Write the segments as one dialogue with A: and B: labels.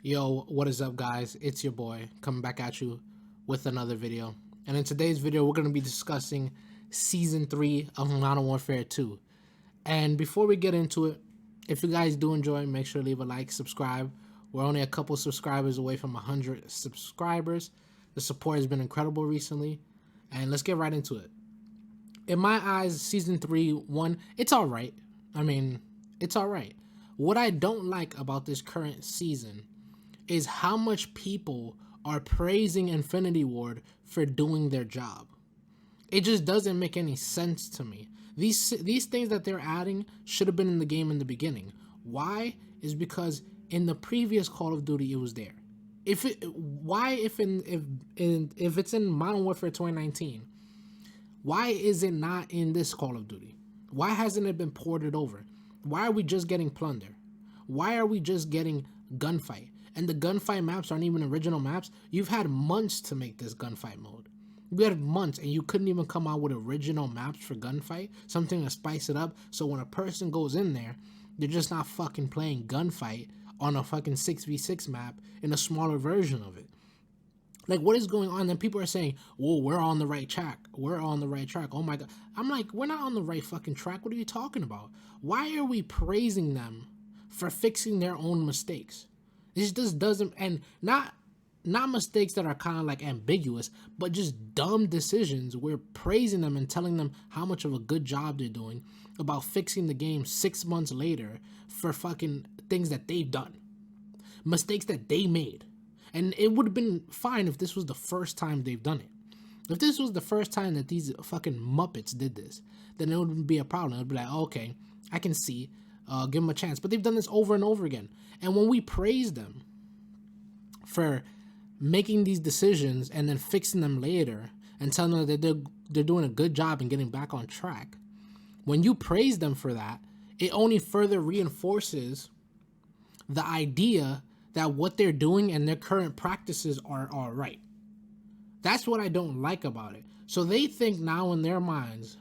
A: Yo, what is up, guys? It's your boy coming back at you with another video. And in today's video, we're going to be discussing Season 3 of Modern Warfare 2. And before we get into it, if you guys do enjoy, make sure to leave a like, subscribe. We're only a couple subscribers away from 100 subscribers. The support has been incredible recently. And let's get right into it. In my eyes, Season 3, it's alright. It's alright. What I don't like about this current season is how much people are praising Infinity Ward for doing their job. It just doesn't make any sense to me. These things that they're adding should have been in the game in the beginning. Why? Is because in the previous Call of Duty it was there. If it's in Modern Warfare 2019, why is it not in this Call of Duty? Why hasn't it been ported over? Why are we just getting plunder? Why are we just getting gunfight? And the gunfight maps aren't even original maps. You've had months to make this gunfight mode. You had months and you couldn't even come out with original maps for gunfight, something to spice it up, so when a person goes in there, they're just not fucking playing gunfight on a fucking 6v6 map in a smaller version of it. Like, what is going on? Then people are saying, whoa, we're on the right track. We're on the right track. Oh my God. I'm like, we're not on the right fucking track. What are you talking about? Why are we praising them for fixing their own mistakes? This just doesn't, and not mistakes that are kind of like ambiguous, but just dumb decisions. We're praising them and telling them how much of a good job they're doing about fixing the game 6 months later for fucking things that they've done. Mistakes that they made. And it would have been fine if this was the first time they've done it. If this was the first time that these fucking Muppets did this, then it wouldn't be a problem. It would be like, okay, I can see, give them a chance. But they've done this over and over again. And when we praise them for making these decisions and then fixing them later and telling them that they're doing a good job and getting back on track, when you praise them for that, it only further reinforces the idea that what they're doing and their current practices are all right. That's what I don't like about it. So they think now in their minds,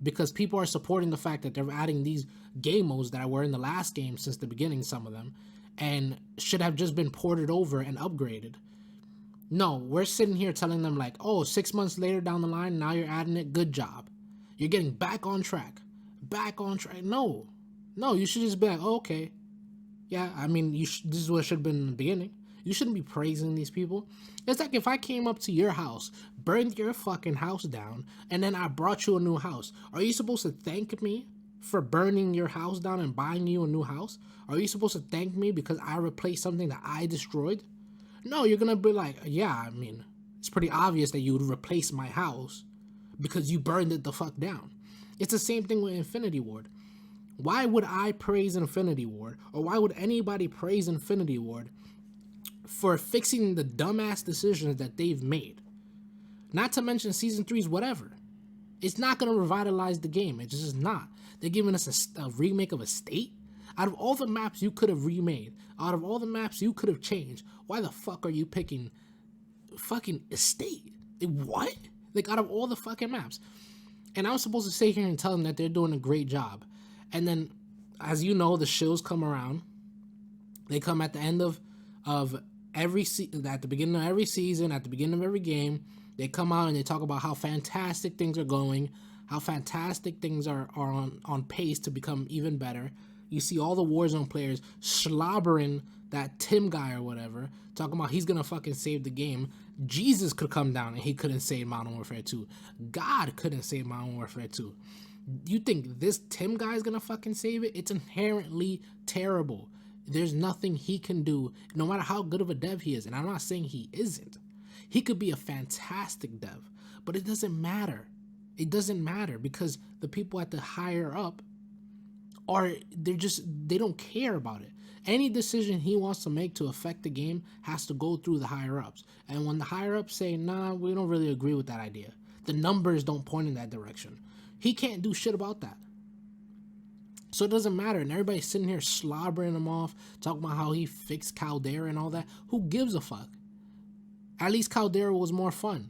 A: because people are supporting the fact that they're adding these game modes that were in the last game since the beginning, some of them, and should have just been ported over and upgraded. No, we're sitting here telling them like, oh, 6 months later down the line, now you're adding it, good job. You're getting back on track. Back on track. No, you should just be like, oh, okay. Yeah, I mean, this is what should have been in the beginning. You shouldn't be praising these people. It's like if I came up to your house, burned your fucking house down, and then I brought you a new house. Are you supposed to thank me for burning your house down and buying you a new house? Are you supposed to thank me because I replaced something that I destroyed? No, you're gonna be like, yeah, I mean, it's pretty obvious that you would replace my house because you burned it the fuck down. It's the same thing with Infinity Ward. Why would I praise Infinity Ward, or why would anybody praise Infinity Ward for fixing the dumbass decisions that they've made? Not to mention Season 3's whatever. It's not going to revitalize the game. It's just not. They're giving us a remake of a state? Out of all the maps you could have remade, out of all the maps you could have changed, why the fuck are you picking fucking Estate? What? Like, out of all the fucking maps. And I was supposed to sit here and tell them that they're doing a great job. And then, as you know, the shows come around. They come at the end of every at the beginning of every season, at the beginning of every game. They come out and they talk about how fantastic things are going, how fantastic things are on pace to become even better. You see all the Warzone players slobbering that Tim guy or whatever, talking about he's gonna fucking save the game. Jesus could come down and he couldn't save Modern Warfare 2. God couldn't save Modern Warfare 2. You think this Tim guy is gonna fucking save it? It's inherently terrible. There's nothing he can do, no matter how good of a dev he is. And I'm not saying he isn't. He could be a fantastic dev, but it doesn't matter. It doesn't matter because the people at the higher up they don't care about it. Any decision he wants to make to affect the game has to go through the higher ups. And when the higher ups say, nah, we don't really agree with that idea, the numbers don't point in that direction. He can't do shit about that. So it doesn't matter. And everybody's sitting here slobbering him off, talking about how he fixed Caldera and all that. Who gives a fuck? At least Caldera was more fun.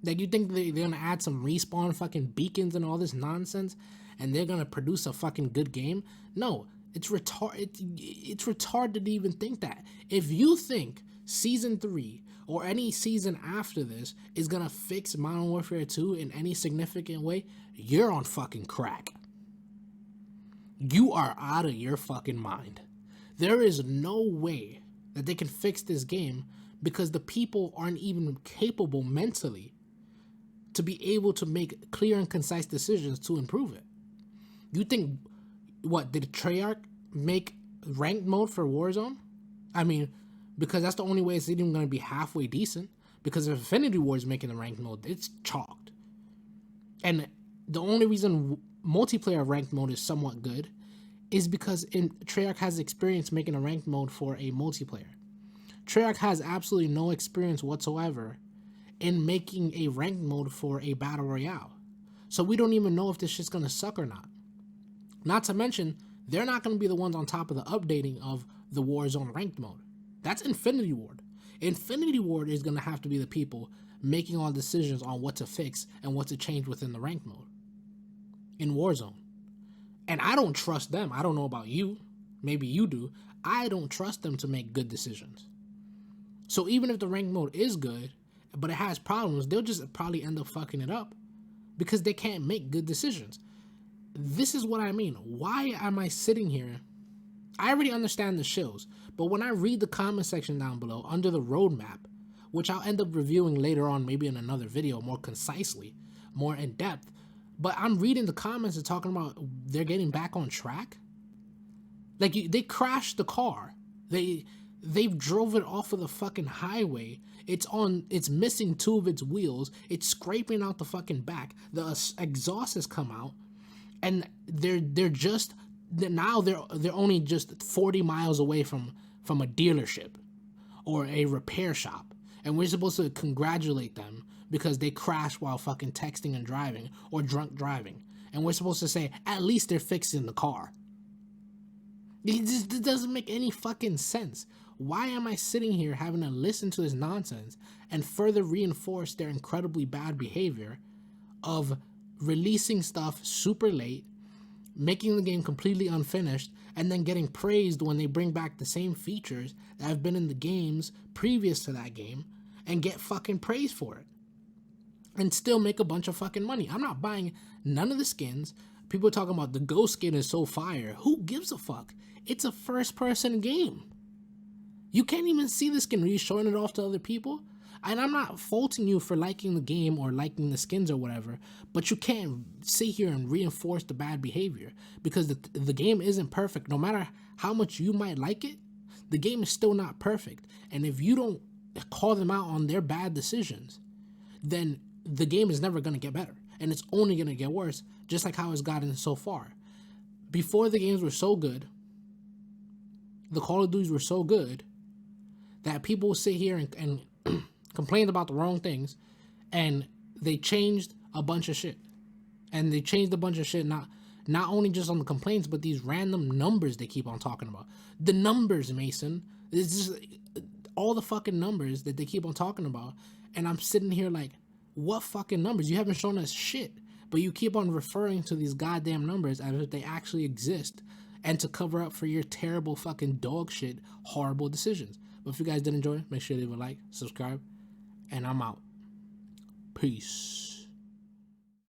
A: Like, you think they're going to add some respawn fucking beacons and all this nonsense and they're going to produce a fucking good game? No. It's it's retarded to even think that. If you think season 3 or any season after this is gonna fix Modern Warfare 2 in any significant way, you're on fucking crack. You are out of your fucking mind. There is no way that they can fix this game because the people aren't even capable mentally to be able to make clear and concise decisions to improve it. You think, what, did Treyarch make ranked mode for Warzone? I mean, because that's the only way it's even going to be halfway decent. Because if Infinity Ward is making the ranked mode, it's chalked. And the only reason multiplayer ranked mode is somewhat good is because Treyarch has experience making a ranked mode for a multiplayer. Treyarch has absolutely no experience whatsoever in making a ranked mode for a battle royale. So we don't even know if this shit's gonna suck or not. Not to mention, they're not gonna be the ones on top of the updating of the Warzone ranked mode. That's Infinity Ward. Infinity Ward is gonna have to be the people making all decisions on what to fix and what to change within the ranked mode in Warzone. And I don't trust them. I don't know about you. Maybe you do. I don't trust them to make good decisions. So even if the ranked mode is good, but it has problems, they'll just probably end up fucking it up because they can't make good decisions. This is what I mean. Why am I sitting here? I already understand the shows, but when I read the comment section down below under the roadmap, which I'll end up reviewing later on, maybe in another video, more concisely, more in depth, but I'm reading the comments and talking about they're getting back on track. Like, they crashed the car. They've drove it off of the fucking highway. It's missing 2 of its wheels. It's scraping out the fucking back. The exhaust has come out, and they're only just 40 miles away from a dealership or a repair shop, and we're supposed to congratulate them because they crashed while fucking texting and driving or drunk driving, and we're supposed to say at least they're fixing the car. It doesn't make any fucking sense. Why am I sitting here having to listen to this nonsense and further reinforce their incredibly bad behavior of releasing stuff super late, making the game completely unfinished, and then getting praised when they bring back the same features that have been in the games previous to that game and get fucking praised for it and still make a bunch of fucking money? I'm not buying none of the skins. People are talking about the Ghost skin is so fire. Who gives a fuck? It's a first-person game. You can't even see the skin. Are you showing it off to other people? And I'm not faulting you for liking the game or liking the skins or whatever, but you can't sit here and reinforce the bad behavior because the game isn't perfect. No matter how much you might like it, the game is still not perfect. And if you don't call them out on their bad decisions, then the game is never going to get better. And it's only going to get worse, just like how it's gotten so far. Before, the games were so good, the Call of Duties were so good, that people sit here and complained about the wrong things, and they changed a bunch of shit. And they changed a bunch of shit, not only just on the complaints, but these random numbers they keep on talking about. The numbers, Mason. It's just all the fucking numbers that they keep on talking about. And I'm sitting here like, what fucking numbers? You haven't shown us shit. But you keep on referring to these goddamn numbers as if they actually exist and to cover up for your terrible fucking dog shit, horrible decisions. But if you guys did enjoy, make sure to leave a like, subscribe, and I'm out. Peace.